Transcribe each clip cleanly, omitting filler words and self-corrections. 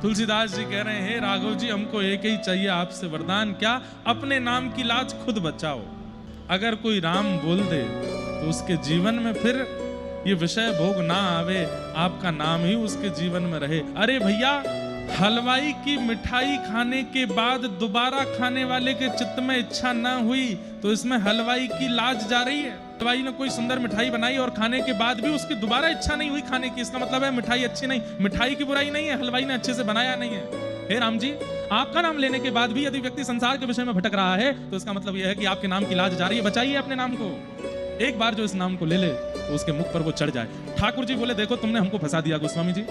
तुलसीदास जी कह रहे हैं, हे राघव जी, हमको एक ही चाहिए आपसे वरदान, क्या? अपने नाम की लाज खुद बचाओ। अगर कोई राम बोल दे तो उसके जीवन में फिर ये विषय भोग ना आवे, आपका नाम ही उसके जीवन में रहे। अरे भैया, हलवाई की मिठाई खाने के बाद दोबारा खाने वाले के चित्त में इच्छा ना हुई तो इसमें हलवाई की लाज जा रही है। हलवाई ने कोई सुंदर मिठाई बनाई और खाने के बाद भी उसकी दोबारा इच्छा नहीं हुई खाने की, इसका मतलब है मिठाई अच्छी नहीं। मिठाई की बुराई नहीं है, हलवाई ने अच्छे से बनाया नहीं है। हे राम जी, आपका नाम लेने के बाद भी यदि व्यक्ति संसार के विषय में भटक रहा है तो इसका मतलब यह है कि आपके नाम की लाज जा रही है। बचाइए अपने नाम को। एक बार जो इस नाम को ले ले तो उसके मुख पर वो चढ़ जाए। ठाकुर जी बोले, देखो तुमने हमको फंसा दिया गोस्वामी जी,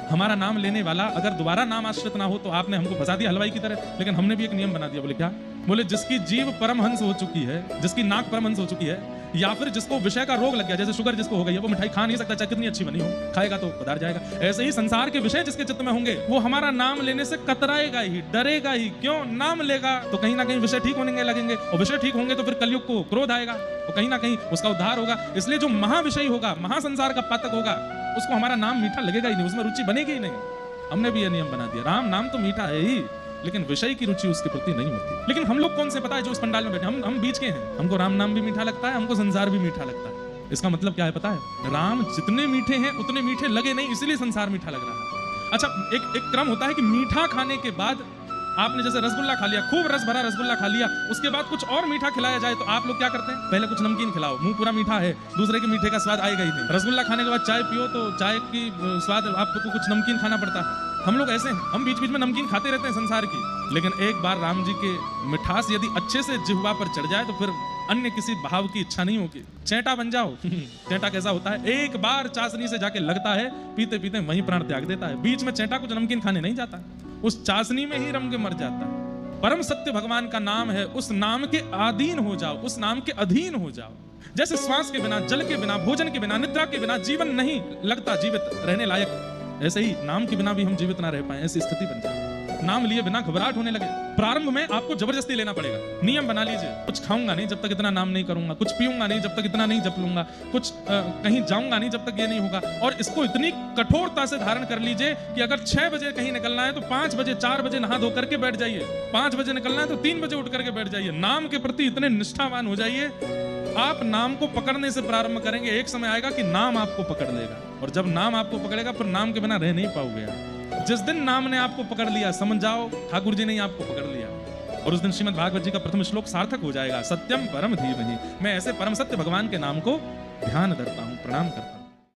हमारा नाम लेने वाला अगर दोबारा नाम आश्रित ना हो तो आपने हमको फंसा दिया हलवाई की तरह। लेकिन हमने भी एक नियम बना दिया। बोले क्या? बोले जिसकी जीव परमहंस हो चुकी है, जिसकी नाक परमहंस हो चुकी है, या फिर जिसको विषय का रोग लग गया, जैसे शुगर जिसको हो गई है, वो मिठाई खा नहीं सकता चाहे कितनी अच्छी बनी हो, खाएगा तो पदार्थ जाएगा। ऐसे ही संसार के विषय जिसके चित्त में होंगे वो हमारा नाम लेने से कतराएगा ही, डरेगा ही। क्यों? नाम लेगा तो कहीं ना कहीं विषय ठीक होने लगेंगे, और विषय ठीक होंगे तो फिर कलयुग को क्रोध आएगा और कहीं ना कहीं उसका उद्धार होगा। इसलिए जो महाविषय होगा, महासंसार का पातक होगा, उसको हमारा नाम मीठा लगेगा ही नहीं, उसमें रुचि बनेगी ही नहीं। हमने भी यह नियम बना दिया। राम नाम तो मीठा है ही, लेकिन विषय की रुचि उसके प्रति नहीं होती। लेकिन हम लोग कौन से पता है जो इस पंडाल में बैठे, हम बीच के हैं। हमको राम नाम भी मीठा लगता है, हमको संसार भी मीठा लगता है। इसका मतलब क्या है पता है? राम जितने मीठे हैं उतने मीठे लगे नहीं, इसलिए संसार मीठा लग रहा है। अच्छा, एक क्रम होता है कि मीठा खाने के बाद आपने जैसे रसगुल्ला खा लिया, खूब रस भरा रसगुल्ला खा लिया, उसके बाद कुछ और मीठा खिलाया जाए तो आप लोग क्या करते हैं? पहले कुछ नमकीन खिलाओ, मुंह पूरा मीठा है, दूसरे के मीठे का स्वाद आएगा ही नहीं। रसगुल्ला खाने के बाद चाय पियो तो चाय की स्वाद आपको कुछ नमकीन खाना पड़ता है। हम लोग ऐसे हैं, हम बीच बीच में नमकीन खाते रहते हैं संसार की। लेकिन एक बार राम जी के मिठास यदि अच्छे से जिह्वा पर चढ़ जाए तो फिर अन्य किसी भाव की इच्छा नहीं होगी। चेंटा बन जाओ। चेंटा कैसा होता है? एक बार चाशनी से जाके लगता है, पीते पीते वहीं प्राण त्याग देता है। बीच में चेंटा कुछ नमकीन खाने नहीं जाता, उस चाशनी में ही रम के मर जाता है। परम सत्य भगवान का नाम है, उस नाम के अधीन हो जाओ, उस नाम के अधीन हो जाओ। जैसे श्वास के बिना, जल के बिना, भोजन के बिना, निद्रा के बिना जीवन नहीं लगता जीवित रहने लायक, ऐसे ही नाम के बिना भी हम जीवित ना रह पाए, ऐसी स्थिति बन जाए। नाम लिए बिना घबराहट होने लगे। प्रारंभ में आपको जबरदस्ती लेना पड़ेगा। नियम बना लीजिए, कुछ खाऊंगा नहीं जब तक इतना नाम नहीं करूंगा, कुछ पीऊंगा नहीं जब तक इतना नहीं जप लूंगा, कुछ कहीं जाऊंगा नहीं जब तक ये नहीं होगा। और इसको इतनी कठोरता से धारण कर लीजिए कि अगर 6 बजे कहीं निकलना है तो 5 बजे 4 बजे नहा धो करके बैठ जाइए, 5 बजे निकलना है तो 3 बजे उठ करके बैठ जाइए। नाम के प्रति इतने निष्ठावान हो जाइए, आप नाम को पकड़ने से प्रारंभ करेंगे, एक समय आएगा कि नाम आपको पकड़ लेगा। और जब नाम आपको पकड़ेगा फिर नाम के बिना रह नहीं पाओगे। जिस दिन नाम ने आपको पकड़ लिया, समझ जाओ ठाकुर जी ने ही आपको पकड़ लिया, और उस दिन श्रीमद् भागवत जी का प्रथम श्लोक सार्थक हो जाएगा, सत्यम परम धीमहि। मैं ऐसे परम सत्य भगवान के नाम को ध्यान धरता हूं, प्रणाम करता हूं।